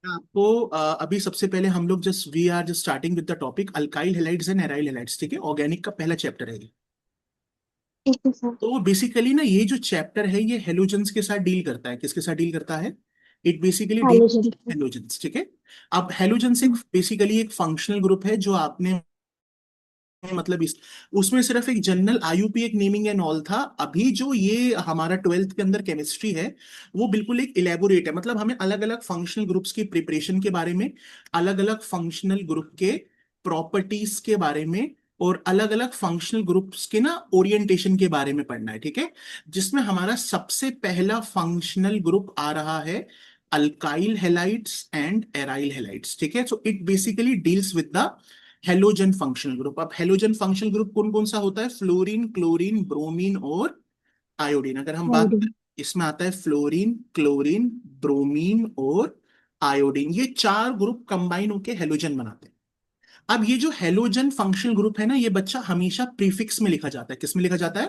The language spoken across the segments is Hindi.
आपको अभी सबसे पहले हम लोग just we are just starting with the topic alkyl halides and aryl halides. ठीक है, ऑर्गेनिक का पहला चैप्टर है ये। ठीक है सर। तो बेसिकली ना ये जो चैप्टर है ये हेलोजेंस के साथ डील करता है। किसके साथ डील करता है? इट बेसिकली डील हाइलोजन का। हेलोजेंस। ठीक है। अब हेलोजेंस एक बेसिकली एक फंक्शनल ग्रुप है जो आपने मतलब इस उसमें सिर्फ एक जनरल आईयूपी एक नेमिंग एंड ऑल था। अभी जो ये हमारा ट्वेल्थ के अंदर केमिस्ट्री है वो बिल्कुल एक इलेबोरेट है। मतलब हमें अलग अलग फंक्शनल ग्रुप्स की प्रिपरेशन के बारे में, अलग अलग फंक्शनल ग्रुप के प्रॉपर्टीज के बारे में और अलग अलग फंक्शनल ग्रुप्स के ना ओरिएंटेशन के बारे में पढ़ना है। ठीक है। जिसमें हमारा सबसे पहला फंक्शनल ग्रुप आ रहा है alkyl halides and aryl halides. ठीक है। So it basically deals with the halogen functional group. अब हेलोजन फंक्शनल ग्रुप कौन कौन सा होता है? फ्लोरीन, क्लोरीन, ब्रोमीन और आयोडीन। अगर हम बात हाइलोजन। करें, इसमें आता है फ्लोरीन, क्लोरीन, ब्रोमीन और आयोडीन। ये चार ग्रुप कंबाइन होकर हेलोजन बनाते हैं। अब ये जो हेलोजन फंक्शनल ग्रुप है ना, ये बच्चा हमेशा प्रीफिक्स में लिखा जाता है। किस में लिखा जाता है?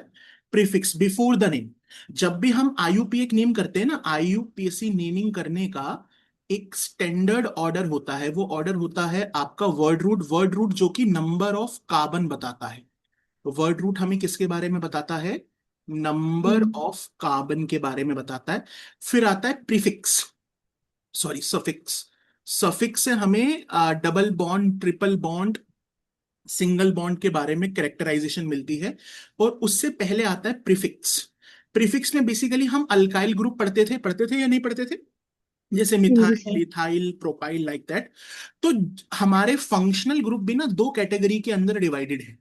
Prefix, before the name. जब भी हम आईयूपी एक नेम करते हैं ना, आईयूपीएसी नेमिंग करने का एक स्टैंडर्ड ऑर्डर होता है। वो ऑर्डर होता है आपका वर्ड रूट। वर्ड रूट जो कि नंबर ऑफ कार्बन बताता है। तो वर्ड रूट हमें किसके बारे में बताता है? नंबर ऑफ कार्बन के बारे में बताता है। फिर आता है प्रीफिक्स, सॉरी सफिक्स। सफिक्स से हमें double bond, triple bond, single bond के बारे में कैरेक्टराइजेशन मिलती है। और उससे पहले आता है प्रीफिक्स। प्रीफिक्स में बेसिकली हम अल्काइल ग्रुप पढ़ते थे या नहीं पढ़ते थे? जैसे जी methyl, sir. Ethyl, propyl, like that. तो हमारे फंक्शनल ग्रुप भी ना दो कैटेगरी के अंदर डिवाइडेड है।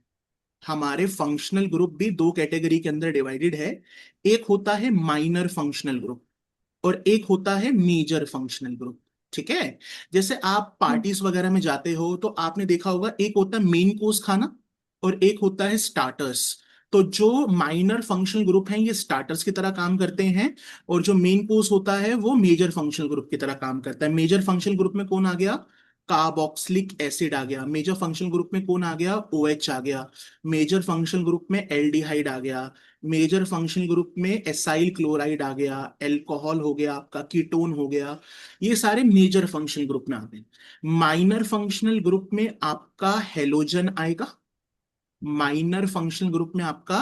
हमारे फंक्शनल ग्रुप भी दो कैटेगरी के अंदर डिवाइडेड है। एक होता है माइनर फंक्शनल ग्रुप और एक होता है मेजर फंक्शनल ग्रुप। ठीक है। जैसे आप पार्टीज वगैरह में जाते हो तो आपने देखा होगा, एक होता है मेन कोर्स खाना और एक होता है स्टार्टर्स। तो जो माइनर फंक्शनल ग्रुप हैं ये स्टार्टर्स की तरह काम करते हैं और जो मेन कोर्स होता है वो मेजर फंक्शनल ग्रुप की तरह काम करता है। मेजर फंक्शनल ग्रुप में कौन आ गया? कार्बोक्सिलिक एसिड आ गया। मेजर फंक्शनल ग्रुप में कौन आ गया? ओएच आ गया। मेजर फंक्शनल ग्रुप में एल्डिहाइड आ गया। मेजर फंक्शनल ग्रुप में एसाइल क्लोराइड आ गया, एल्कोहल हो गया, आपका कीटोन हो गया। ये सारे मेजर फंक्शनल ग्रुप में आते हैं। माइनर फंक्शनल ग्रुप में आपका हेलोजन आएगा। माइनर फंक्शनल ग्रुप में आपका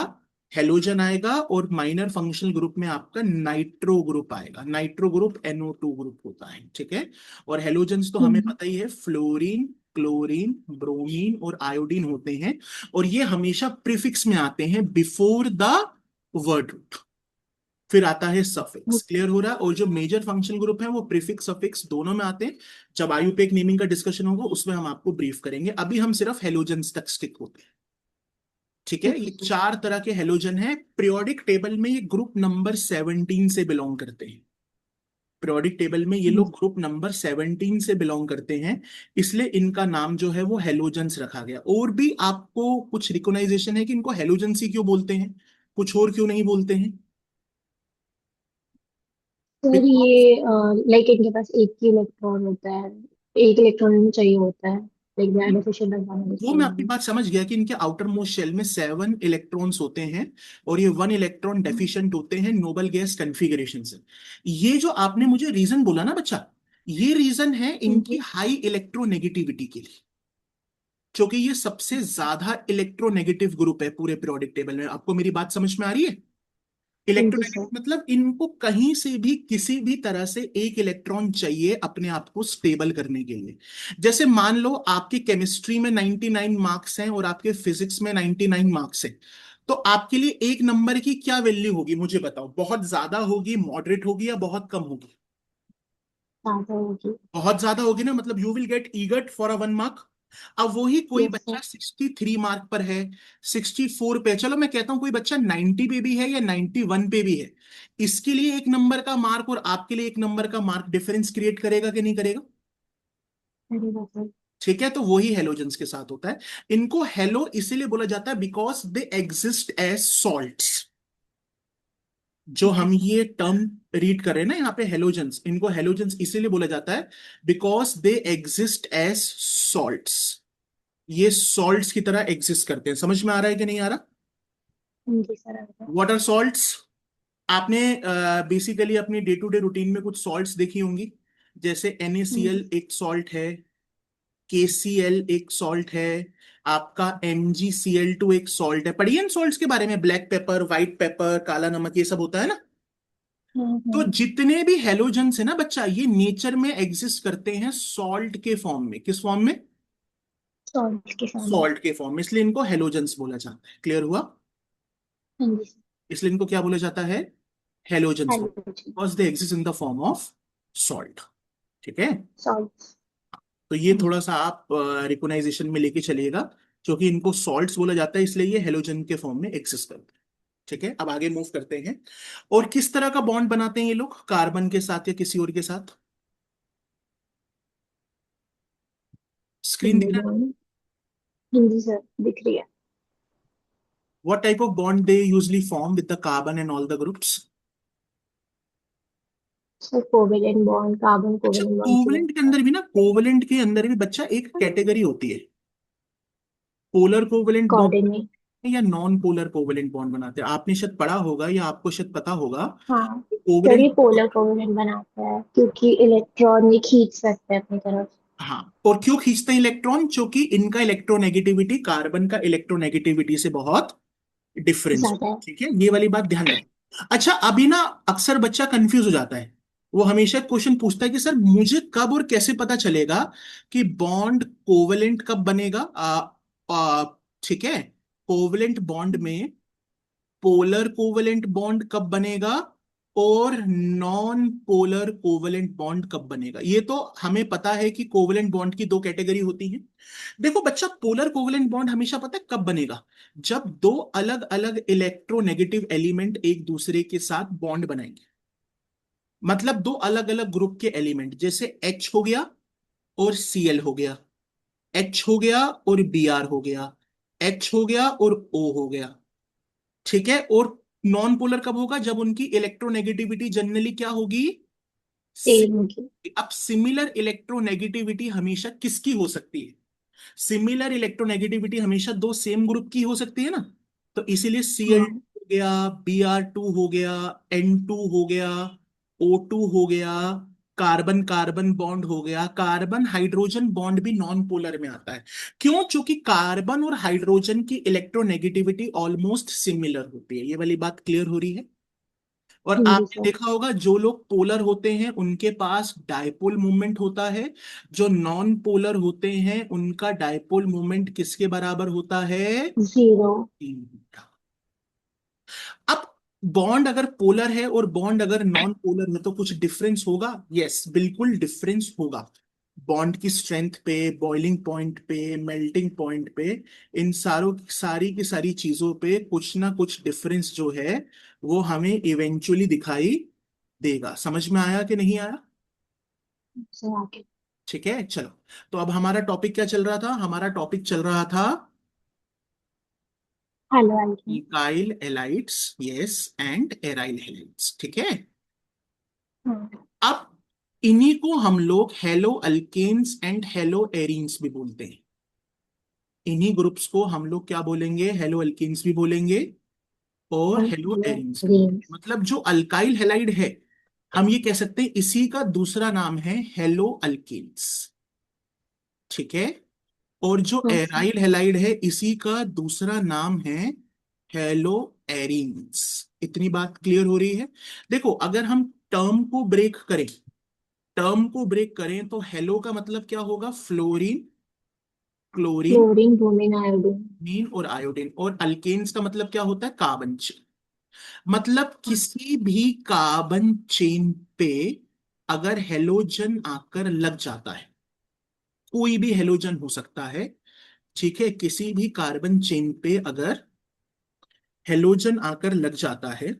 हेलोजन आएगा और माइनर फंक्शनल ग्रुप में आपका नाइट्रो ग्रुप आएगा। नाइट्रो ग्रुप NO2 ग्रुप होता है। ठीक है। और हेलोजन्स तो हमें पता ही है, फ्लोरीन, क्लोरीन, ब्रोमीन और आयोडीन होते हैं। और ये हमेशा प्रीफिक्स में आते हैं बिफोर द वर्ड रूट। फिर आता है सफिक्स। क्लियर हो रहा है? और जो मेजर फंक्शनल ग्रुप है वो प्रीफिक्स सफिक्स दोनों में आते हैं। जब आयुपेक नेमिंग का डिस्कशन होगा उसमें हम आपको ब्रीफ करेंगे। अभी हम सिर्फ हेलोजन्स तक स्टिक होते हैं। ठीक है। ये ओके सर। चार तरह के हेलोजन हैं। पीरियोडिक टेबल में ये ग्रुप नंबर 17 से बिलोंग करते हैं। पीरियोडिक टेबल में ये लोग ग्रुप नंबर 17 से बिलोंग करते हैं। इसलिए इनका नाम जो है वो हेलोजन्स रखा गया। और भी आपको कुछ रिकॉग्नाइजेशन है कि इनको हेलोजन्स ही क्यों बोलते हैं, कुछ और क्यों नहीं बोलते हैं? सर बिकॉज ये लाइक इनके पास एक ही इलेक्ट्रॉन होता है। एक इलेक्ट्रॉन चाहिए होता है। लाइक बेनिफिशियल लगाने वो के मैं आपकी लिए। बात समझ गया कि इनके आउटर मोस्ट शेल में 7 इलेक्ट्रॉन्स होते हैं और ये 1 इलेक्ट्रॉन डेफिशिएंट होते हैं नोबल गैस कन्फिगरेशन से। ये जो आपने मुझे रीजन बोला ना बच्चा, ये रीजन है इनकी हाई इलेक्ट्रोनेगेटिविटी के लिए। क्योंकि ये सबसे ज्यादा इलेक्ट्रोनेगेटिव ग्रुप है पूरे पीरियोडिक टेबल में। आपको मेरी बात समझ में आ रही है? जी सर। इलेक्ट्रोनेगेटिव मतलब इनको कहीं से भी किसी भी तरह से एक इलेक्ट्रॉन चाहिए अपने आप को स्टेबल करने के लिए। जैसे मान लो आपकी केमिस्ट्री में 99 मार्क्स हैं और आपके फिजिक्स में 99 मार्क्स हैं। तो आपके लिए एक नंबर की क्या वैल्यू होगी मुझे बताओ? बहुत ज्यादा होगी, मॉडरेट होगी या बहुत कम होगी? आता होगी। बहुत ज्यादा होगी ना, मतलब यू विल गेट ईगट फॉर अ 1 मार्क। अब वही कोई यस बच्चा सर। 63 मार्क पर है, 64 पे, चलो मैं कहता हूं कोई बच्चा 90 पे भी है या 91 पे भी है, इसके लिए एक नंबर का मार्क और आपके लिए एक नंबर का मार्क डिफरेंस क्रिएट करेगा कि नहीं करेगा? अरे बाप रे। ठीक है। तो वही हेलोजेंस के साथ होता है। इनको हेलो इसीलिए बोला जाता है because they exist as salts. जो ओके हम सर। ये टर्म रीड कर रहे हैं ना यहाँ पे हेलोजेंस, इनको हेलोजेंस इसीलिए बोला जाता है because they exist as salts. ये सॉल्ट्स की तरह एग्जिस्ट करते हैं। समझ में आ रहा है कि नहीं आ रहा? जी सर आ गया। Water salts. आपने बेसिकली अपनी डे टू डे रूटीन में कुछ सॉल्ट्स देखी होंगी। जैसे हाँ जी। NaCl एक सॉल्ट है, KCl एक सॉल्ट है, आपका MgCl2 एक सॉल्ट है। पढ़िए इन सॉल्ट्स के बारे में, ब्लैक पेपर, व्हाइट पेपर, काला नमक, ये सब होता है ना। हाँ तो हाँ। जितने भी हेलोजेंस है ना बच्चा, ये नेचर में एग्जिस्ट करते हैं सॉल्ट के फॉर्म में। किस फॉर्म में? सॉल्ट के सामने। सॉल्ट के फॉर्म में, इसलिए इनको हेलोजेंस बोला जाता है। क्लियर हुआ? हाँ जी। इसलिए इनको क्या बोला जाता है? Halogens, hydrogen. Because they exist in the form of salt. ठीक है। सॉल्ट। तो ये हाँ थोड़ा जी। सा आप रिकोनाइजेशन में लेके चलिएगा, क्योंकि इनको सॉल्ट्स बोला जाता है, इसलिए ये हेलोजन के फॉर्म में एग्जिस्ट करते हैं। ठीक है, अब आगे मूव करते हैं। और किस तरह का बॉन्ड बनाते हैं ये लोग, कार्बन के साथ या किसी और के साथ? स्क्रीन सिंगल दिख रहा है? बॉन्ड। हाँ जी सर, दिख रही है। What type of bond they usually form with the carbon and all the groups? Sir covalent bond, carbon अच्छा, कोवेलेंट बॉन्ड से कोवलेंट के बनता है। अंदर भी ना, कोवलेंट के अंदर भी बच्चा एक कैटेगरी होती है, पोलर कोवलेंट बॉन्ड कोऑर्डिनेट। या नॉन पोलर कोवलेंट बॉन्ड बनाते हैं। आपने शायद पढ़ा होगा या आपको शायद पता होगा, हाँ सर, ये कोवलेंट। पोलर कोवेलेंट बनाता है क्योंकि इलेक्ट्रॉन ये खींच सकते हैं अपनी तरफ। हाँ, और क्यों खींचते हैं इलेक्ट्रॉन? क्योंकि इनका इलेक्ट्रोनेगेटिविटी कार्बन का इलेक्ट्रोनेगेटिविटी से बहुत डिफरेंस। ज्यादा है। ठीक है, ये वाली बात ध्यान रखें। अच्छा, अभी ना अक्सर बच्चा कंफ्यूज हो जाता है, वो हमेशा क्वेश्चन पूछता है कि सर मुझे कब और कैसे पता चलेगा कि बॉन्ड कोवेलेंट कब बनेगा। ठीक है, कोवेलेंट बॉन्ड में पोलर कोवेलेंट बॉन्ड कब बनेगा और नॉन पोलर कोवेलेंट बॉन्ड कब बनेगा। ये तो हमें पता है कि कोवेलेंट बॉन्ड की दो कैटेगरी होती है। देखो बच्चा, पोलर कोवेलेंट बॉन्ड हमेशा पता है कब बनेगा, जब दो अलग अलग इलेक्ट्रोनेगेटिव एलिमेंट एक दूसरे के साथ बॉन्ड बनाएंगे। मतलब दो अलग अलग ग्रुप के एलिमेंट, जैसे H हो गया और Cl हो गया, H हो गया और Br हो गया, H हो गया और O हो गया। ठीक है, और नॉन पोलर कब होगा? जब उनकी इलेक्ट्रोनेगेटिविटी जनरली क्या होगी? सेम होगी। अब सिमिलर इलेक्ट्रोनेगेटिविटी हमेशा किसकी हो सकती है? सिमिलर इलेक्ट्रोनेगेटिविटी हमेशा दो सेम ग्रुप की हो सकती है ना। तो इसीलिए Cl हाँ। हो गया, Br2 हो गया, N2 हो गया, O2 हो गया, कार्बन कार्बन बॉन्ड हो गया। कार्बन हाइड्रोजन बॉन्ड भी नॉन पोलर में आता है। क्यों? क्योंकि कार्बन और हाइड्रोजन की इलेक्ट्रोनेगेटिविटी ऑलमोस्ट सिमिलर होती है। ये वाली बात क्लियर हो रही है? और हाँ जी आपने सर। देखा होगा, जो लोग पोलर होते हैं उनके पास डायपोल मूवमेंट होता है, जो नॉन पोलर होते हैं उनका डायपोल मूवमेंट किसके बराबर होता है? जीरो। अब बॉन्ड अगर पोलर है और बॉन्ड अगर नॉन पोलर है तो कुछ डिफरेंस होगा? यस, बिल्कुल डिफरेंस होगा। बॉन्ड की स्ट्रेंथ पे, बॉइलिंग पॉइंट पे, मेल्टिंग पॉइंट पे, इन सारी की सारी चीजों पे कुछ ना कुछ डिफरेंस जो है वो हमें इवेंचुअली दिखाई देगा। समझ में आया कि नहीं आया? सर आगे। ठीक है, चलो। तो अब हमारा टॉपिक क्या चल रहा था? हमारा टॉपिक चल रहा था haloalkane. Alkyl halides, yes, and aryl halides. ठीक है। हाँ। अब इन्हीं को हम लोग haloalkanes and haloarenes भी बोलते हैं। इन्हीं ग्रुप्स को हम लोग क्या बोलेंगे? हेलो अल्केन्स भी बोलेंगे और और हेलो हेलो एरीन्स भी ग्रीन। बोलेंगे। मतलब जो अल्काइल हैलाइड है, हम ये कह सकते हैं इसी का दूसरा नाम है हेलो अल्केन्स। ठीक है। और जो हाँ सर। एराइल हैलाइड है, इसी का दूसरा नाम है हेलो एरीन्स। इतनी बात क्लियर हो रही है? देखो, अगर हम टर्म को ब्रेक करें, तो हेलो का मतलब क्या होगा? Fluorine, chlorine, chlorine, bromine, iodine. Mean और आयोडीन। और अल्केन्स का मतलब क्या होता है? Carbon chain. मतलब हाँ। किसी भी कार्बन चेन पे अगर हेलोजन आकर लग जाता है, कोई भी हेलोजन हो सकता है, ठीक है, किसी भी कार्बन चेन पे अगर हेलोजन आकर लग जाता है,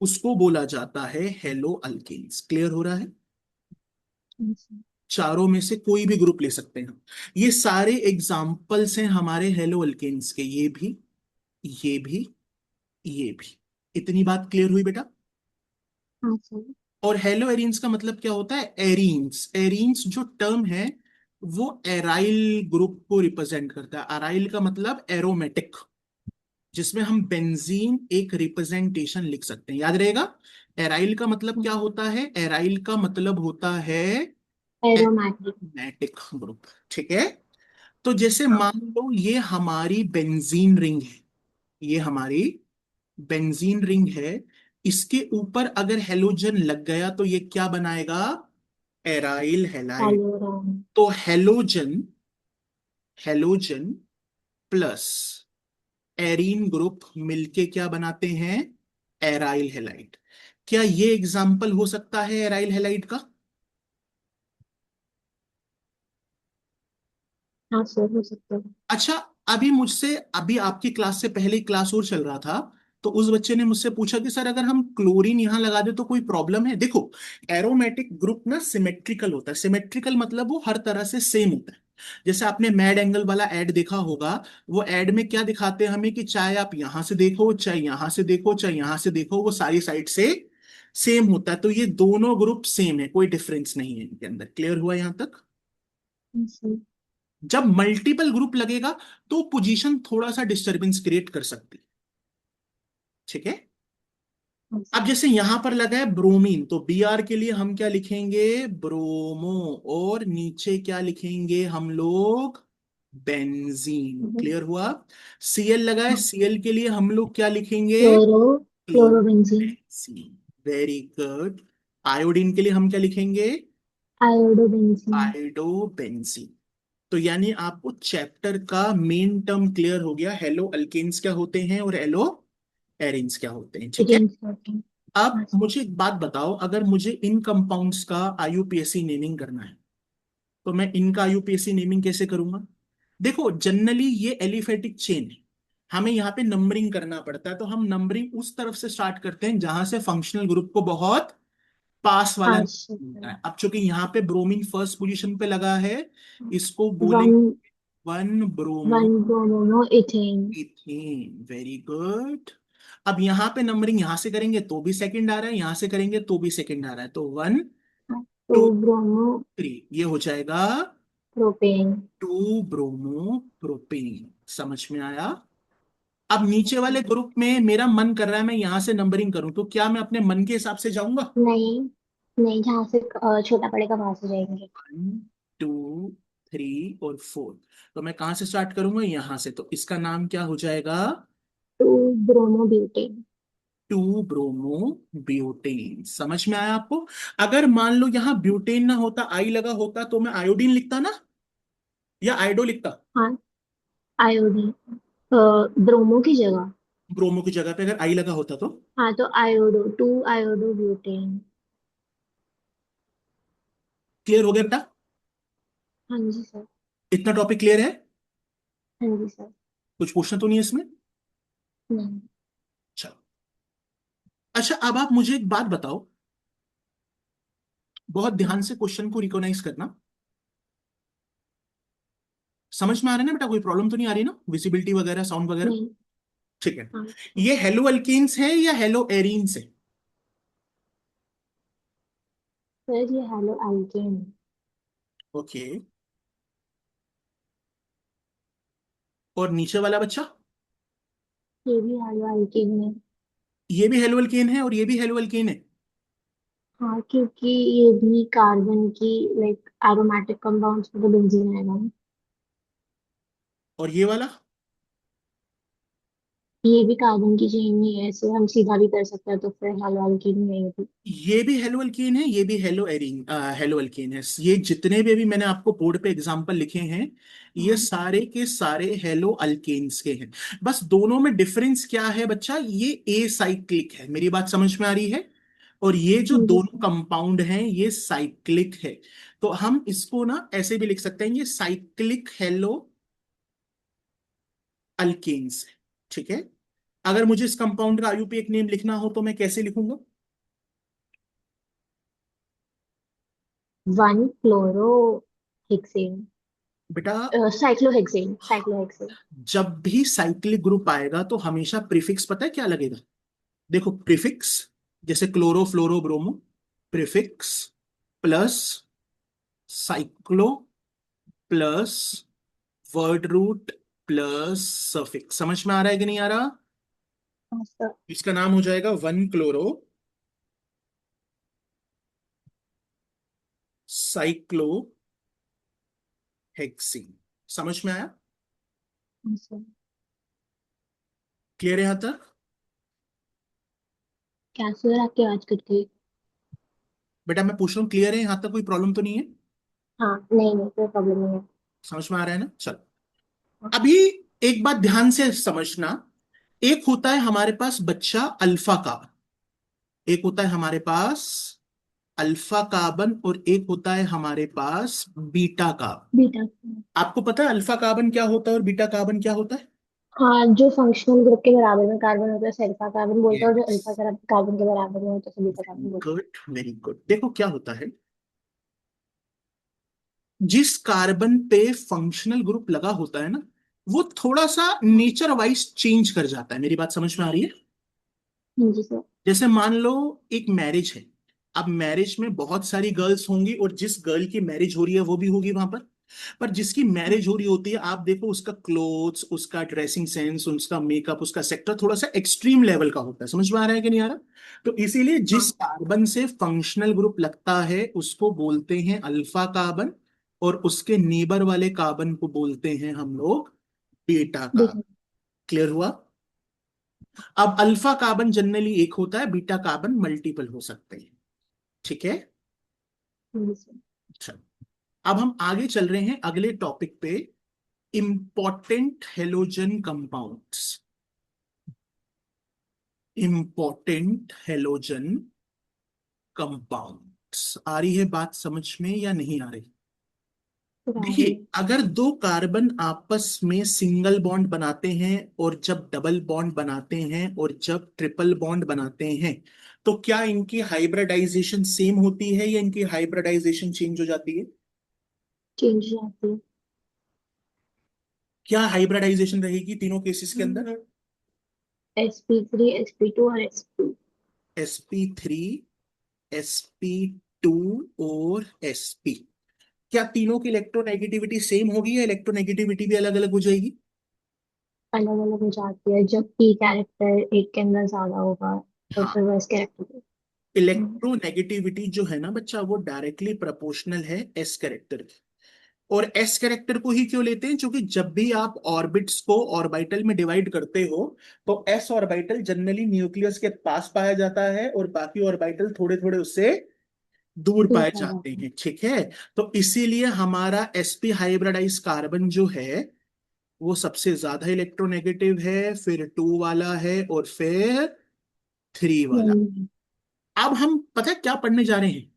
उसको बोला जाता है हेलो अल्केन्स। क्लियर हो रहा है? हाँ सर। चारों में से कोई भी ग्रुप ले सकते हैं। ये सारे एग्जाम्पल्स हैं हमारे हेलो अल्केन्स के, ये भी, ये भी, ये भी। इतनी बात क्लियर हुई बेटा? हाँ सर। और हेलो एरीन्स का मतलब क्या होता है? एरीन्स, एरीन्स जो टर्म है वो एराइल ग्रुप को रिप्रेजेंट करता है। एराइल का मतलब एरोमेटिक, जिसमें हम बेंजीन एक रिप्रेजेंटेशन लिख सकते हैं। याद रहेगा, एराइल का मतलब क्या होता है? एराइल का मतलब होता है एरोमेटिक। Aromatic group. ठीक है। तो जैसे हाँ। मान लो ये हमारी बेंजीन रिंग है, ये हमारी बेंजीन रिंग है, इसके ऊपर अगर हेलोजन लग गया तो ये क्या बनाएगा? Aryl halide. एलोरान। तो halogen, halogen plus arene group मिलके क्या बनाते हैं? Aryl halide. क्या ये एग्जाम्पल हो सकता है एराइल हैलाइड का? हाँ सर, हो सकता है। अच्छा, अभी मुझसे, अभी आपकी क्लास से पहले क्लास और चल रहा था, तो उस बच्चे ने मुझसे पूछा कि सर अगर हम क्लोरीन यहां लगा दे तो कोई प्रॉब्लम है? देखो, एरोमेटिक ग्रुप ना सिमेट्रिकल होता है। सिमेट्रिकल मतलब वो हर तरह से सेम होता है। जैसे आपने मैड एंगल वाला एड देखा होगा, वो एड में क्या दिखाते हैं हमें कि चाहे आप यहां से देखो, चाहे यहां से देखो, चाहे यहां से देखो, वो सारी साइड से सेम होता है। तो ये दोनों ग्रुप सेम है, कोई डिफरेंस नहीं है इनके अंदर। क्लियर हुआ यहां तक? हाँ सर। जब मल्टीपल ग्रुप लगेगा तो पोजीशन थोड़ा सा डिस्टरबेंस क्रिएट कर सकती है। ठीक है। हाँ अब सर। जैसे यहां पर लगा है ब्रोमीन, तो बी आर के लिए हम क्या लिखेंगे? ब्रोमो। और नीचे क्या लिखेंगे हम लोग? बेंजीन। क्लियर हुआ? सीएल लगा है, हाँ। सीएल के लिए हम लोग क्या लिखेंगे? Chloro. Chlorobenzene. Chlorobenzene. Very good. Iodine के लिए हम क्या लिखेंगे? आयोडोबेंजीन। आयोडोबेंजीन। तो यानी आपको चैप्टर का मेन टर्म क्लियर हो गया, हेलो अल्केन्स क्या होते हैं और हेलो एरिन्स क्या होते हैं। ठीक है। Against protein. अब हाँ सर। मुझे एक बात बताओ, अगर मुझे इन कंपाउंड्स का आईयूपीएसी नेमिंग करना है तो मैं इनका आईयूपीएसी नेमिंग कैसे करूंगा? देखो, जनरली ये एलिफेटिक चेन है, हमें यहाँ पे नंबरिंग करना पड़ता है, तो हम नंबरिंग उस तरफ से स्टार्ट करते हैं जहां से फंक्शनल ग्रुप को बहुत पास वाला हाँ मिलता सर। है। अब चूंकि यहाँ पे ब्रोमीन फर्स्ट पोजीशन पे लगा है, इसको वन। बोलेंगे one bromo one bromoethane. Ethane. Very good. अब यहां पे नंबरिंग यहां से करेंगे तो भी सेकंड आ रहा है, यहां से करेंगे तो भी सेकंड आ रहा है, तो one two to bromo three ये हो जाएगा प्रोपेन। To bromo propane. समझ में आया? अब नीचे वाले ग्रुप में मेरा मन कर रहा है मैं यहां से नंबरिंग करूं, तो क्या मैं अपने मन के हिसाब से जाऊंगा? नहीं, नहीं, जहाँ से छोटा पड़ेगा वहां से जाएंगे। वन टू थ्री और फोर। तो मैं कहां से स्टार्ट करूंगा? यहां से। तो इसका नाम क्या हो जाएगा? To bromo butane. To bromo butane. समझ में आया आपको? अगर मान लो यहां ब्यूटेन ना होता, आई लगा होता, तो मैं आयोडीन लिखता ना, या आयोडो लिखता? हाँ। आयोडीन। ब्रोमो की जगह। ब्रोमो की जगह पे अगर आई लगा होता तो? हाँ, तो iodo, two iodo butane. Clear हो गया बेटा? हाँ जी सर। इतना टॉपिक क्लियर है? हाँ जी सर। कुछ पूछना तो नहीं है इसमें? नहीं। चलो। अच्छा, अब आप मुझे एक बात बताओ, बहुत ध्यान से क्वेश्चन को रिकॉग्नाइज करना। समझ में आ रहा है ना बेटा? कोई प्रॉब्लम तो नहीं आ रही ना, विजिबिलिटी वगैरह, साउंड वगैरह? नहीं। ठीक है। हाँ। ये हेलो अल्केन्स है या हेलो एरीन्स है? सर ये हेलो एल्केन। ओके। और नीचे वाला बच्चा? ये भी हेलो एल्केन है। ये भी हेलो अल्केन है और ये भी हेलो अल्केन है। हाँ, क्योंकि ये भी कार्बन की लाइक एरोमेटिक कंपाउंड्स में तो बेंजीन आएगा ना। और ये वाला? ये भी कार्बन की चेन ही है, ऐसे हम सीधा भी कर सकते हैं, तो फिर हेलो एल्केन ही है ये भी। ये भी हेलो अल्कीन है, ये भी हेलो एरीन, हेलो अल्कीन है। ये जितने भी अभी मैंने आपको बोर्ड पे एग्जांपल लिखे हैं, ये हाँ। सारे के सारे हेलो अल्केन्स के हैं। बस दोनों में डिफरेंस क्या है बच्चा? ये ए साइक्लिक है, मेरी बात समझ में आ रही है? और ये जो हाँ जी दोनों सर। कंपाउंड हैं ये साइक्लिक है। तो हम इसको ना ऐसे भी लिख सकते हैं, ये साइक्लिक हेलो अल्केन्स है। ठीक है। अगर मुझे इस कंपाउंड का आईयूपीए नेम लिखना हो तो मैं कैसे लिखूंगा? One chloro hexane. बेटा, साइक्लोहेक्सेन, साइक्लोहेक्सेन। जब भी साइक्लिक ग्रुप आएगा तो हमेशा प्रीफिक्स पता है क्या लगेगा? देखो प्रीफिक्स, जैसे chloro fluoro bromo, prefix plus cyclo plus word root plus suffix. समझ में आ रहा है कि नहीं आ रहा? हाँ सर। इसका नाम हो जाएगा वन क्लोरो साइक्लोहेक्सीन। समझ में आया? अच्छा, क्लियर है यहां तक? क्या सर आपकी आवाज कट गई। बेटा मैं पूछ रहा हूँ, क्लियर है यहां तक? कोई प्रॉब्लम तो नहीं है? हाँ, नहीं नहीं, कोई प्रॉब्लम नहीं है। समझ में आ रहा है ना? चलो, हाँ, अभी एक बात ध्यान से समझना। एक होता है हमारे पास बच्चा अल्फा कार्बन, एक होता है हमारे पास अल्फा कार्बन, और एक होता है हमारे पास बीटा कार्बन। बीटा। आपको पता है अल्फा कार्बन क्या होता है और बीटा कार्बन क्या होता है? हाँ, जो फंक्शनल ग्रुप के बराबर में कार्बन होता है उसे अल्फा कार्बन बोलते हैं, और जो यस, अल्फा कार्बन के बराबर में होता है उसे बीटा कार्बन बोलते गुड, वेरी गुड। देखो क्या होता है, जिस कार्बन पे फंक्शनल ग्रुप लगा होता है ना, वो थोड़ा सा हैं। नेचर वाइज चेंज कर जाता है। मेरी बात समझ में आ रही है? हाँ जी सर। जैसे मान लो एक मैरिज है, अब मैरिज में बहुत सारी गर्ल्स होंगी, और जिस गर्ल की मैरिज हो रही है वो भी होगी वहां पर जिसकी हाँ मैरिज हो रही होती है, आप देखो उसका क्लोथ्स, उसका ड्रेसिंग सेंस, उसका मेकअप, उसका सेक्टर थोड़ा सा एक्सट्रीम लेवल का होता है। समझ में आ रहा है कि नहीं आ रहा? तो इसीलिए जिस हाँ। कार्बन से फंक्शनल ग्रुप लगता है उसको बोलते हैं अल्फा कार्बन, और उसके नीबर वाले कार्बन को बोलते हैं हम लोग बीटा कार्बन। बीटा। क्लियर हुआ? अब अल्फा कार्बन जनरली एक होता है, बीटा कार्बन मल्टीपल हो सकते हैं। ठीक है? हाँ जी सर। अच्छा, अब हम आगे चल रहे हैं अगले टॉपिक पे, important halogen compounds. Important halogen compounds, आ रही है बात समझ में या नहीं आ रही? तो आ रही देखिए, है। अगर दो कार्बन आपस में सिंगल बॉन्ड बनाते हैं, और जब डबल बॉन्ड बनाते हैं, और जब ट्रिपल बॉन्ड बनाते हैं, तो क्या इनकी हाइब्रिडाइजेशन सेम होती है या इनकी हाइब्रिडाइजेशन चेंज हो जाती है? चेंज आती क्या हाइब्रिडाइजेशन रहेगी तीनों केसेस के अंदर? है। sp3 sp2 और sp। sp3, sp2 और sp। क्या तीनों की इलेक्ट्रोनेगेटिविटी सेम होगी या इलेक्ट्रोनेगेटिविटी भी अलग अलग हो जाएगी? अलग अलग हो जाती है जब p कैरेक्टर एक के अंदर ज्यादा होगा, तो हाँ, फिर वो इस कैरेक्टर। इलेक्ट्रोनेगेटिविटी जो है ना बच्चा, वो डायरेक्टली प्रोपोर्शनल है एस कैरेक्टर की। और एस कैरेक्टर को ही क्यों लेते हैं? क्योंकि जब भी आप ऑर्बिट्स को ऑर्बिटल में डिवाइड करते हो, तो एस ऑर्बिटल जनरली न्यूक्लियस के पास पाया जाता है, और बाकी ऑर्बिटल थोड़े थोड़े उससे दूर दूर पाए पड़ जाते जाता है। हैं। ठीक है? तो इसीलिए हमारा sp हाइब्रिडाइज कार्बन जो है, वो सबसे ज्यादा इलेक्ट्रोनेगेटिव है, फिर टू वाला है, और फिर थ्री वाला। हम्म। अब हम पता है क्या पढ़ने जा रहे हैं?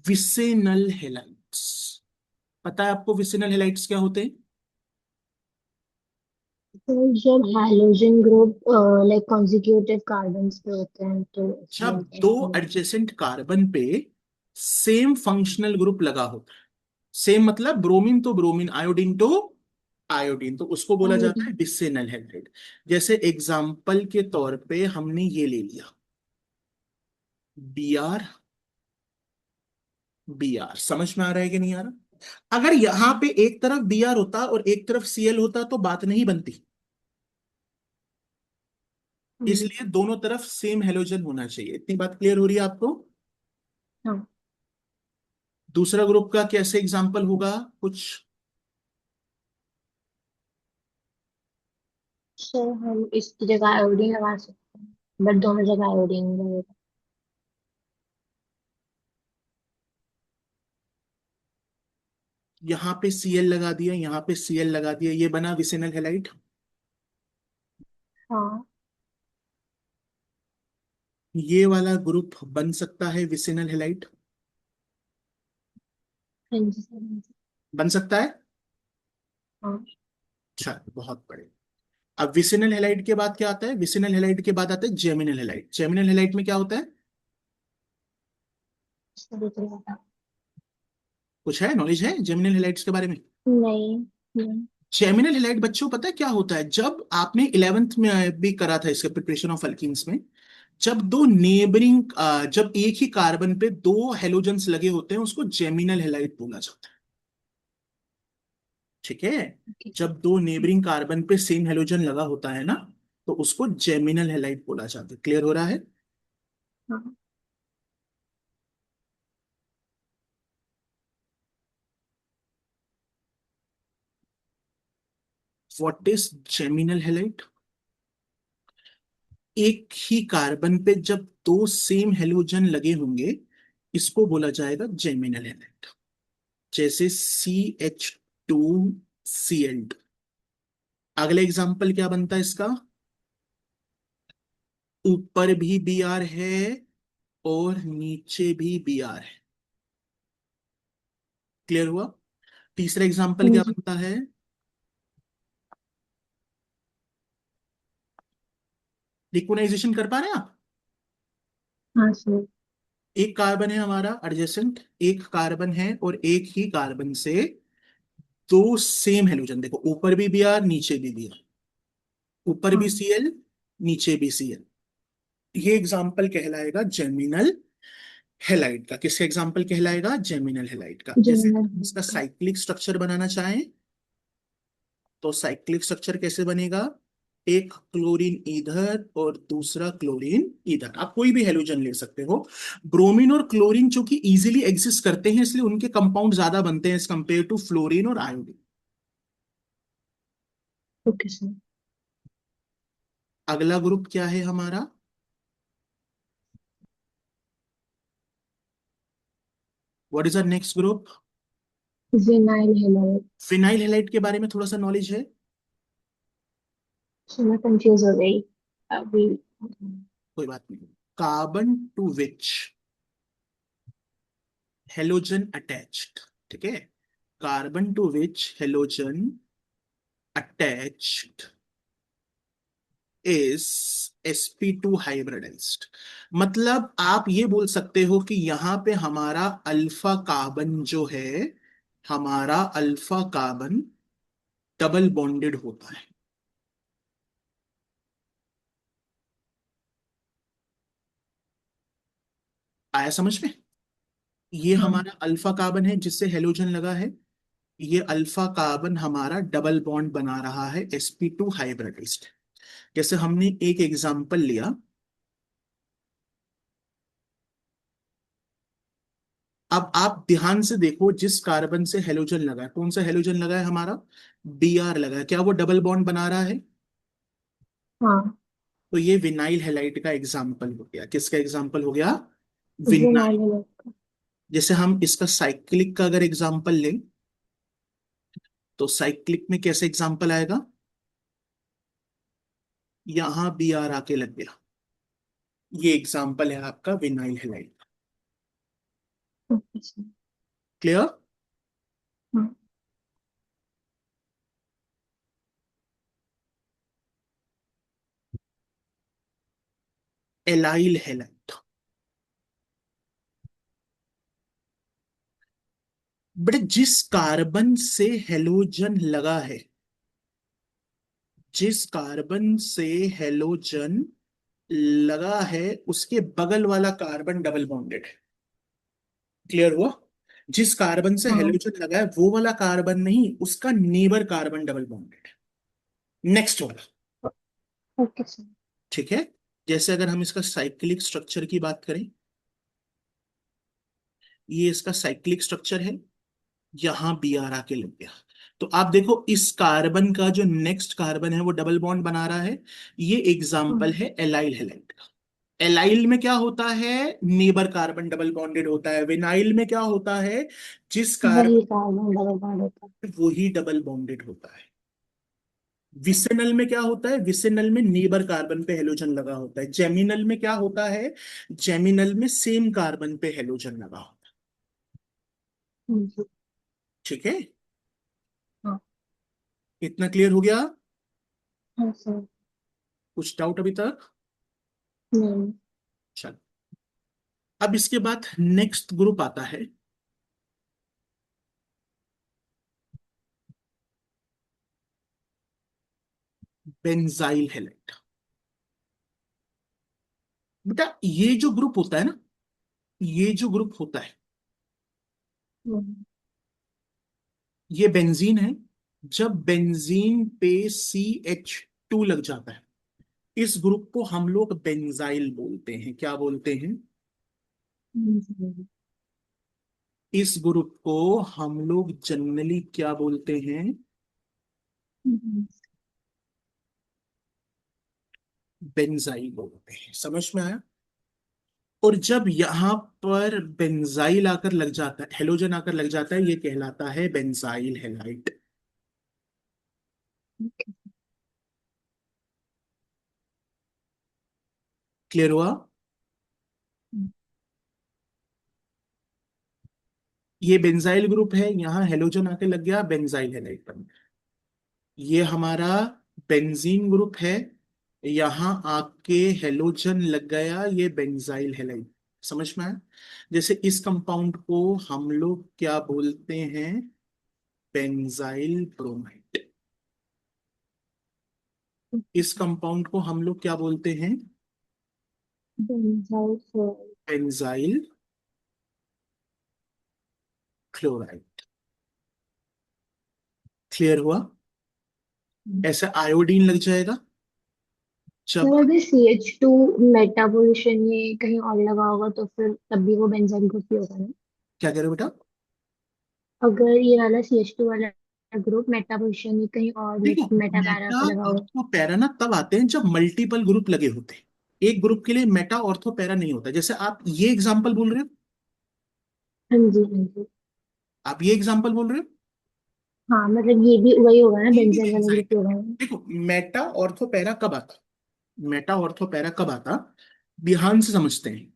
विसेनल हेलाइट्स। पता है आपको विसेनल हेलाइट्स क्या होते हैं? तो जब halogen group like consecutive carbons पे होते हैं तो इसको जब बोलते दो हैं। एडजेसेंट कार्बन पे सेम फंक्शनल ग्रुप लगा होता है, सेम मतलब ब्रोमीन तो ब्रोमीन, आयोडीन तो आयोडीन, तो उसको बोला जाता है आयोडीन। विसेनल हेलाइड। जैसे एग्जाम्पल के तौर पे हमने ये ले लिया, Br। Br समझ में आ रहा है कि नहीं आ रहा? अगर यहां पे एक तरफ Br होता और एक तरफ Cl होता तो बात नहीं बनती। इसलिए दोनों तरफ सेम हेलोजन होना चाहिए। इतनी बात क्लियर हो रही है आपको? हाँ दूसरा ग्रुप का कैसे एग्जाम्पल होगा कुछ? सर, हम इसकी जगह आयोडीन लगा सकते हैं, बट दोनों जगह आयोडीन लगेगा। यहाँ पे Cl लगा दिया, यहाँ पे Cl लगा दिया, ये बना विसेनल हेलाइड। हाँ। ये वाला ग्रुप बन सकता है विसेनल हेलाइड, हाँ जी सर, हाँ जी। बन सकता है। हाँ अच्छा, बहुत बड़े। अब विसेनल हेलाइड के बाद क्या आता है? विसेनल हेलाइड के बाद आता है जेमिनल हेलाइड। जेमिनल हेलाइड में क्या होता है? सर, तो लगा। कुछ है, नॉलेज है जेमिनल हेलाइड्स के बारे में? नहीं नहीं। जेमिनल हेलाइड बच्चों पता है क्या होता है? जब आपने 11th में भी करा था इसका प्रिपरेशन ऑफ अल्कीन्स में, जब दो नेबरिंग, जब एक ही कार्बन पे दो हेलोजेंस लगे होते हैं, उसको जेमिनल हेलाइड बोला जाता है। ठीक है? ओके। जब दो नेबरिंग कार्बन पे सेम हेलोजन लगा होता है ना, तो उसको जेमिनल हेलाइड बोला जाता है। क्लियर हो रहा है? हाँ व्हाट इज जेमिनल हेलाइट? एक ही कार्बन पे जब दो सेम हेलोजन लगे होंगे, इसको बोला जाएगा जेमिनल हेलाइट। जैसे CH2Cl2। अगला एग्जाम्पल क्या बनता है इसका? ऊपर भी Br है और नीचे भी Br है। क्लियर हुआ? तीसरा एग्जाम्पल हाँ क्या जी। बनता है? लिक्विनाइजेशन कर पा रहे हैं आप? हाँ सर। एक कार्बन है हमारा एडजेसेंट, एक कार्बन है, और एक ही कार्बन से दो सेम हेलोजन, देखो ऊपर भी Br नीचे भी Br, ऊपर भी हाँ। Cl नीचे भी Cl। ये एग्जाम्पल कहलाएगा जेमिनल हेलाइड का। किसका एग्जाम्पल कहलाएगा? जेमिनल हेलाइड का। जैसे जेमिनल इसका हेलाइट का। साइक्लिक स्ट्रक्चर बनाना चाहें, तो साइक्लिक स्ट्रक्चर कैसे बनेगा? एक क्लोरीन इधर और दूसरा क्लोरीन इधर। आप कोई भी हेलोजन ले सकते हो। ब्रोमीन और क्लोरीन चूंकि इजीली एग्जिस्ट करते हैं, इसलिए उनके कंपाउंड ज्यादा बनते हैं एज कंपेयर टू फ्लोरीन और आयोडीन। Okay sir. अगला ग्रुप क्या है हमारा? What is our next group? Vinyl halide. Phenyl halide के बारे में थोड़ा सा नॉलेज है? सो मैं कंफ्यूज हो गई अभी। कोई बात नहीं। Carbon to which halogen attached, ठीक है, carbon to which halogen attached is sp2 hybridized. मतलब आप ये बोल सकते हो कि यहां पे हमारा अल्फा कार्बन जो है, हमारा अल्फा कार्बन डबल बॉन्डेड होता है। आया समझ में? ये हाँ। हमारा अल्फा कार्बन है जिससे हेलोजन लगा है। ये अल्फा कार्बन हमारा डबल बॉन्ड बना रहा है, sp2 हाइब्रिडाइज्ड। जैसे हमने एक एग्जांपल लिया, अब आप ध्यान से देखो, जिस कार्बन से हेलोजन लगा है, कौन सा हेलोजन लगा है हमारा? Br लगा है। क्या वो डबल बॉन्ड बना रहा है? हाँ। तो ये विनाइल हेलाइड का एग्जाम्पल हो गया। किसका एग्जाम्पल हो गया? Vinyl vinyl. हेलाइट का। जैसे हम इसका साइक्लिक का अगर एग्जाम्पल लें, तो साइक्लिक में कैसे एग्जाम्पल आएगा? यहां Br आके लग गया। ये एग्जाम्पल है आपका vinyl halide. Okay sir. Clear? हाँ। Allyl halide. बट जिस कार्बन से हेलोजन लगा है, जिस कार्बन से हेलोजन लगा है, उसके बगल वाला कार्बन डबल बॉन्डेड है। क्लियर हुआ? जिस कार्बन से हाँ। हेलोजन लगा है वो वाला कार्बन नहीं, उसका नेबर कार्बन डबल बॉन्डेड है, नेक्स्ट वाला। Okay sir. ठीक है? जैसे अगर हम इसका साइक्लिक स्ट्रक्चर की बात करें, ये इसका साइक्लिक स्ट्रक्चर है, यहां Br आके लग गया। तो आप देखो इस कार्बन का जो नेक्स्ट कार्बन है वो डबल बॉन्ड बना रहा है। ये एग्जाम्पल हाँ। है एलाइल हेलाइड का। एलाइल में क्या होता है? नेबर कार्बन डबल बॉन्डेड होता है। विनाइल में क्या होता है? जिस वही कार्बन, कार्बन डबल बॉन्ड होता है। वही डबल बॉन्डेड होता है। विसेनल में क्या होता है? विसेनल में नेबर कार्बन पे हेलोजन लगा होता है। जेमिनल में क्या होता है? जेमिनल में सेम कार्बन पे हेलोजन लगा होता हाँ जी। है। ठीक है? हाँ। इतना क्लियर हो गया? हाँ सर। कुछ डाउट अभी तक? नहीं। चल, अब इसके बाद नेक्स्ट ग्रुप आता है बेंजाइल हेलाइड। बेटा ये जो ग्रुप होता है ना, ये जो ग्रुप होता है, हम्म। ये बेंजीन है। जब बेंजीन पे CH2 लग जाता है, इस ग्रुप को हम लोग बेंजाइल बोलते हैं। क्या बोलते हैं? इस ग्रुप को हम लोग जनरली क्या बोलते हैं? बेंजाइल बोलते हैं। समझ में आया? और जब यहां पर बेंजाइल आकर लग जाता है, हेलोजन आकर लग जाता है, ये कहलाता है बेंजाइल हेलाइड। क्लियर हुआ? ये बेंजाइल ग्रुप है, यहाँ हेलोजन आके लग गया, बेंजाइल हेलाइड बन गया। ये हमारा बेंजीन ग्रुप है, यहाँ आके हेलोजन लग गया, ये बेंजाइल हेलाइड। समझ में आया? जैसे इस कंपाउंड को हम लोग क्या बोलते हैं? Benzyl bromide. इस कंपाउंड को हम लोग क्या बोलते हैं? Benzyl benzyl chloride. क्लियर हुआ? ऐसे आयोडीन लग जाएगा सर, जब। अगर CH2 मेटा पोजीशन ये कहीं और लगा होगा तो फिर तब भी वो बेंजाइल ग्रुप ही होगा ना? क्या कह रहे हो बेटा? अगर ये वाला CH2 वाला ग्रुप मेटा पोजीशन ये कहीं और देखो, मेटा पैरा मेटा पे लगा होगा। ऑर्थो पैरा ना तब आते हैं जब मल्टीपल ग्रुप लगे होते हैं। एक ग्रुप के लिए मेटा ऑर्थो पैरा नहीं होता। जैसे आप ये एग्जांपल बोल रहे हो, हाँ जी, हाँ जी। आप ये एग्जांपल बोल रहे हो, हाँ, मतलब ये भी वही होगा ना, ये भी बेंजाइल वाला बेंजाइल ग्रुप है। ही होगा ना? देखो, मेटा ऑर्थो पैरा कब आता? मेटा ऑर्थो पैरा कब आता? ध्यान से समझते हैं।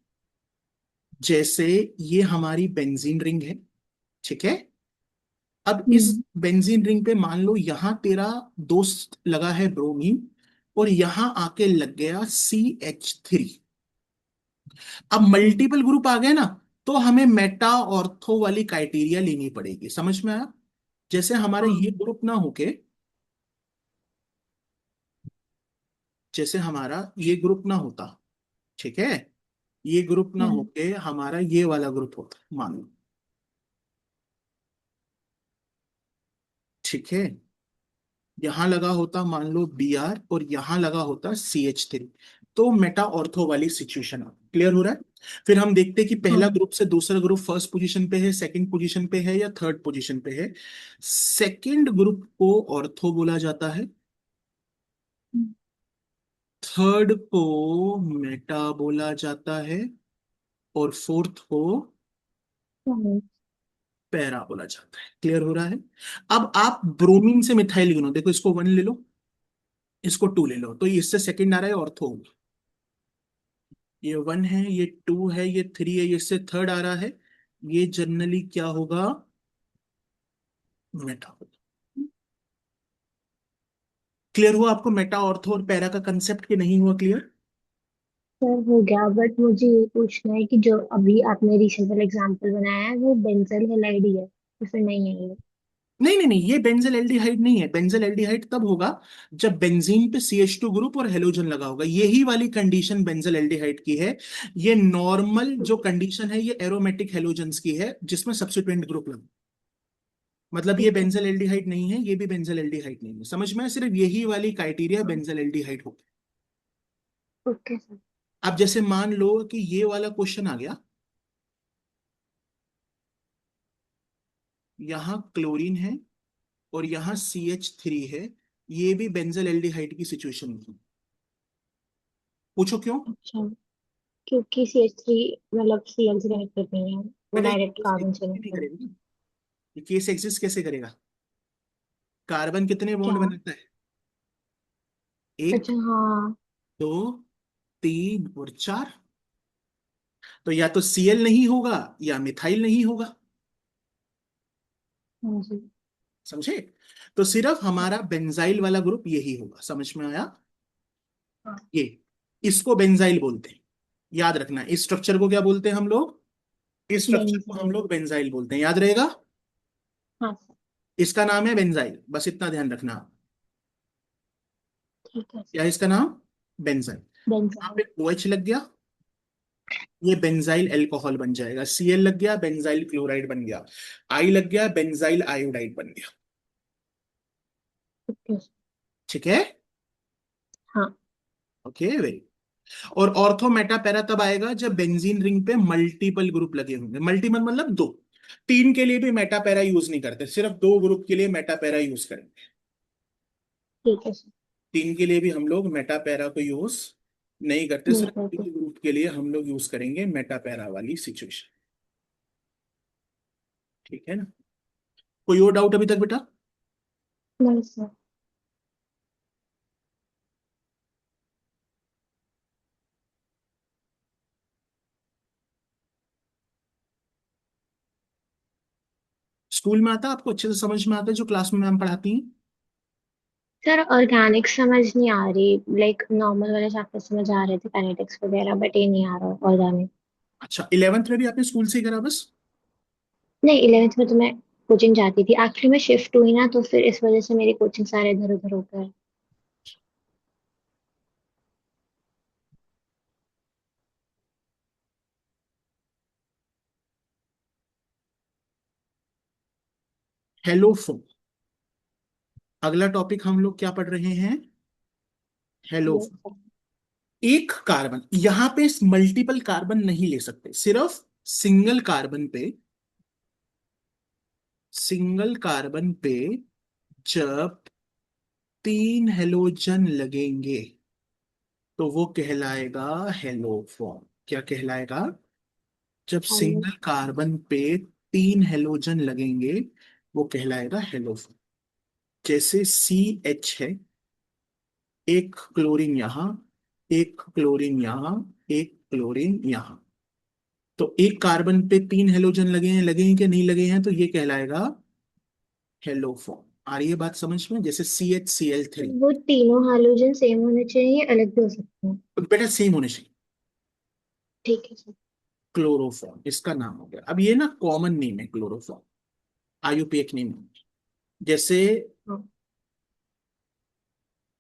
जैसे ये हमारी बेंजीन रिंग है, ठीक है? अब इस हम्म। बेंजीन रिंग पे मान लो यहां तेरा दोस्त लगा है ब्रोमीन, और यहां आके लग गया CH3। अब हम्म। मल्टीपल ग्रुप आ गए ना, तो हमें मेटा ऑर्थो वाली क्राइटेरिया लेनी पड़ेगी। समझ में आया? जैसे हमारे ये हाँ। ग्रुप ना होके, जैसे हमारा ये ग्रुप ना होता, ठीक है? ये ग्रुप ना हम्म। होके हमारा ये वाला ग्रुप होता मान लो, ठीक है? यहां लगा होता मान लो Br, और यहां लगा होता CH3, तो मेटा ऑर्थो वाली सिचुएशन आ। क्लियर हो रहा है? फिर हम देखते हैं कि पहला हाँ। ग्रुप से दूसरा ग्रुप फर्स्ट पोजीशन पे है, सेकंड पोजीशन पे है, या थर्ड पोजीशन पे है। सेकंड ग्रुप को ऑर्थो बोला जाता है, हम्म। थर्ड को मेटा बोला जाता है, और फोर्थ को हाँ। पैरा बोला जाता है। क्लियर हो रहा है? अब आप ब्रोमीन से मिथाइल गिनो, देखो इसको 1 ले लो, इसको 2 ले लो, तो ये इससे सेकंड आ रहा है ऑर्थो। ये 1 है, ये 2 है, ये 3 है, ये इससे थर्ड आ रहा है। ये जनरली क्या होगा? मेटा होगा। क्लियर हुआ आपको मेटा ऑर्थो और पैरा का कंसेप्ट? कि नहीं हुआ क्लियर? सर, हो गया, बट मुझे ये पूछना है कि जो अभी आपने रिसेंट वाला एग्जांपल बनाया है वो बेंजाइल हेलाइड ही है तो फिर नहीं है ये? नहीं नहीं नहीं, ये बेंजल एल्डिहाइड नहीं है। बेंजल एल्डिहाइड तब होगा जब बेंजीन पे CH2 ग्रुप और हेलोजन लगा होगा। यही वाली कंडीशन बेंजल एल्डिहाइड की है। ये नॉर्मल जो कंडीशन है, ये एरोमेटिक हेलोजेंस की है जिसमें सब्सिट्यूएंट ग्रुप लगा। मतलब ये ठीक है। बेंजल एल्डिहाइड नहीं है, ये भी बेंजल एल्डिहाइड नहीं है। समझ में आया? सिर्फ यही वाली क्राइटेरिया हाँ। बेंजल एल्डिहाइड हो। Okay sir. अब जैसे मान लो कि ये वाला क्वेश्चन आ गया, यहाँ क्लोरीन है और यहाँ CH3 है, ये भी बेंजल एल्डिहाइड की सिचुएशन होगी। पूछो क्यों? अच्छा, क्योंकि CH3 मतलब Cl से कनेक्ट करते हैं, वो बेटा ये डायरेक्ट केस कार्बन से एग्जिस्ट कनेक्ट नहीं करें। करेगा ना। ये केस एग्जिस्ट कैसे करेगा? कार्बन कितने बॉन्ड क्या? बनाता है? एक, अच्छा, हाँ। दो, तीन और चार। तो या तो Cl नहीं होगा या मिथाइल नहीं होगा। हाँ जी। समझे? तो सिर्फ हाँ। हमारा बेंजाइल वाला ग्रुप यही होगा। समझ में आया? हाँ। ये, इसको बेंजाइल बोलते हैं। याद रखना, इस स्ट्रक्चर को क्या बोलते हैं हम लोग? इस स्ट्रक्चर को हम बेंजाइल। लोग बेंजाइल बोलते हैं। याद रहेगा? हाँ सर। इसका नाम है बेंजाइल, बस इतना ध्यान रखना। ठीक है क्या सर। है इसका नाम? बेंजाइल। यहाँ बेंजाइल। पे OH लग गया, ये बेंजाइल अल्कोहल बन जाएगा। Cl लग गया, बेंजाइल क्लोराइड बन गया। I लग गया, बेंजाइल आयोडाइड बन गया। Okay sir. ठीक है? हाँ। Okay, very. और ऑर्थो मेटा पैरा तब आएगा जब बेंजीन रिंग पे मल्टीपल ग्रुप लगे होंगे। मल्टीपल मतलब दो। तीन के लिए भी मेटा पैरा यूज नहीं करते, सिर्फ दो ग्रुप के लिए मेटा पैरा यूज करेंगे। ठीक है सर। तीन के लिए भी हम लोग मेटा पैरा को यूज नहीं करते नहीं सर, करते। ग्रुप के लिए हम लोग यूज करेंगे मेटा पैरा वाली सिचुएशन। ठीक है ना? कोई और डाउट अभी तक बेटा? नहीं सर। स्कूल में आता आपको अच्छे से समझ में आता है जो क्लास में मैम पढ़ाती हैं? सर ऑर्गेनिक समझ नहीं आ रही, लाइक नॉर्मल वाले चैप्टर समझ आ रहे थे, काइनेटिक्स वगैरह, बट ये नहीं आ रहा ऑर्गेनिक। अच्छा, 11th में भी आपने स्कूल से ही करा बस? नहीं, 11th में तो मैं कोचिंग जाती थी, एक्चुअली मैं शिफ्ट हुई ना, तो फिर इस वजह से मेरी कोचिंग सारे इधर उधर हो गए। हेलोफोन, अगला टॉपिक हम लोग क्या पढ़ रहे हैं? ये हेलोफोन। सर। एक कार्बन, यहां पे मल्टीपल कार्बन नहीं ले सकते, सिर्फ सिंगल कार्बन पे, सिंगल कार्बन पे जब 3 हेलोजन लगेंगे तो वो कहलाएगा हेलोफॉर्म। क्या कहलाएगा? जब हेलो। सिंगल कार्बन पे 3 हेलोजन लगेंगे वो कहलाएगा हेलोफॉर्म। जैसे CH है, एक क्लोरीन यहां, एक क्लोरीन यहां, एक क्लोरीन यहां, तो एक कार्बन पे 3 हेलोजन लगे हैं कि नहीं लगे हैं, तो ये कहलाएगा हेलोफॉर्म। आ रही है बात समझ में? जैसे CH Cl3। वो तीनों हाइड्रोजन सेम होने चाहिए, अलग भी हो सकते हैं? बेटा सेम होने चाहिए। ठीक है सर। क्लोरोफॉर्म इसका नाम हो गया। अब ये ना कॉमन नेम है क्लोरोफॉर्म, IUPAC नेम। जैसे हाँ।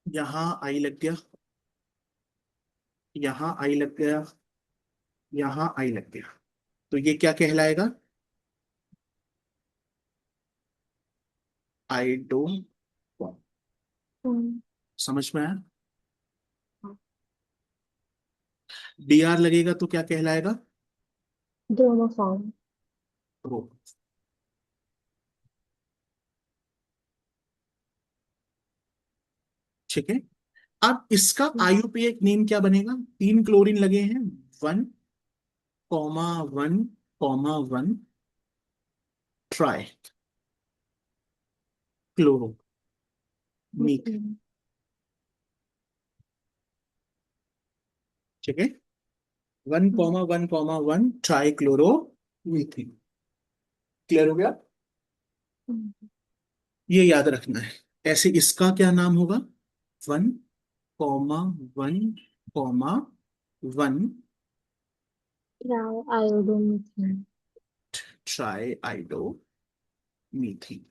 यहाँ आई लग गया, यहाँ आई लग गया, यहाँ आई लग गया, तो ये क्या कहलाएगा? आइडो। हाँ। समझ में आया? हाँ। DR लगेगा तो क्या कहलाएगा? दोनों फॉर्म। रो। ठीक है। अब इसका IUPAC नेम क्या बनेगा? 3 क्लोरीन लगे हैं, 1,1,1 ट्राई क्लोरो मीथ। ठीक है, 1,1,1 ट्राई क्लोरो मीथिन। क्लियर हो गया? ये याद रखना है। ऐसे इसका क्या नाम होगा? 1,1,1 आयोडोमीथेन। ट्राई आइडो मीथिन।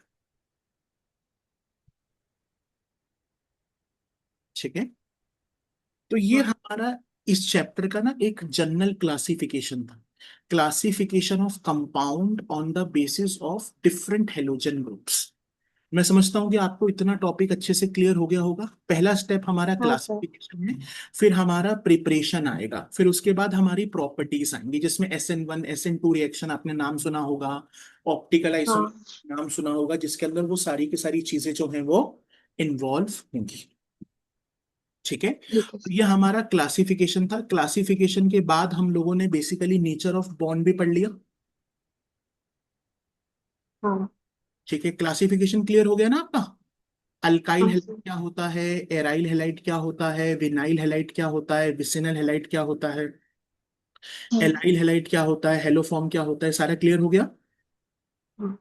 ठीक है, तो ये हाँ। हमारा इस चैप्टर का ना एक जनरल क्लासिफिकेशन था। Classification of compound on the basis of different halogen groups. मैं समझता हूँ कि आपको इतना टॉपिक अच्छे से क्लियर हो गया होगा। पहला स्टेप हमारा हाँ सर। क्लासिफिकेशन है, फिर हमारा प्रिपरेशन आएगा, फिर उसके बाद हमारी प्रॉपर्टीज आएंगी, जिसमें SN1 SN2 रिएक्शन आपने नाम सुना होगा, ऑप्टिकल हाँ। आइसोलेशन नाम सुना होगा, जिसके अंदर वो सारी की सारी चीजें जो हैं वो इन्वॉल्व होंगी। ठीक है, ठीक है तो सर। ये हमारा क्लासिफिकेशन था। क्लासिफिकेशन के बाद हम लोगों ने बेसिकली नेचर ऑफ बॉन्ड भी पढ़ लिया। हाँ। ठीक है, क्लासिफिकेशन क्लियर हो गया ना आपका? अल्काइल हाँ हेलाइड सर। क्या होता है, एराइल हेलाइड क्या होता है, विनाइल हेलाइड क्या होता है, विसिनल हेलाइड क्या होता है, हाँ। एलाइल हेलाइड क्या होता है, हेलोफॉर्म क्या होता है, सारा क्लियर हो गया। हाँ।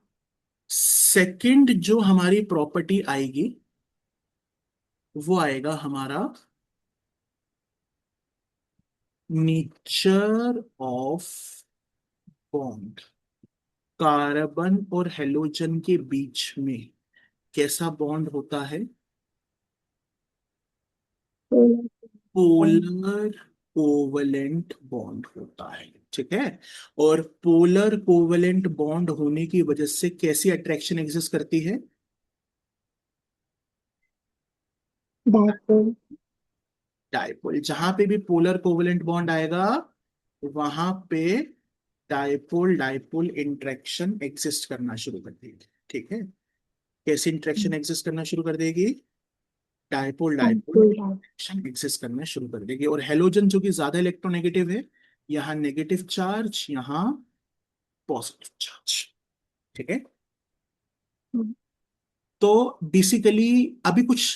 सेकंड जो हमारी प्रॉपर्टी आएगी वो आएगा हमारा नेचर ऑफ बॉन्ड। कार्बन और हेलोजन के बीच में कैसा बॉन्ड होता है? पोलर कोवलेंट बॉन्ड होता है। ठीक है, और पोलर कोवलेंट बॉन्ड होने की वजह से कैसी अट्रैक्शन एग्जिस्ट करती है? डायपोल। डायपोल। जहां पे भी पोलर कोवलेंट बॉन्ड आएगा वहां पे डायपोल डायपोल इंटरेक्शन एग्जिस्ट करना शुरू कर देगी। ठीक है, कैसी इंटरेक्शन एग्जिस्ट करना शुरू कर देगी? Dipole dipole dipole dipole. Interaction exist करना शुरू कर देगी। और हेलोजन जो कि ज्यादा इलेक्ट्रोनेगेटिव है, यहाँ नेगेटिव चार्ज, यहाँ पॉजिटिव चार्ज। ठीक है। तो बेसिकली अभी कुछ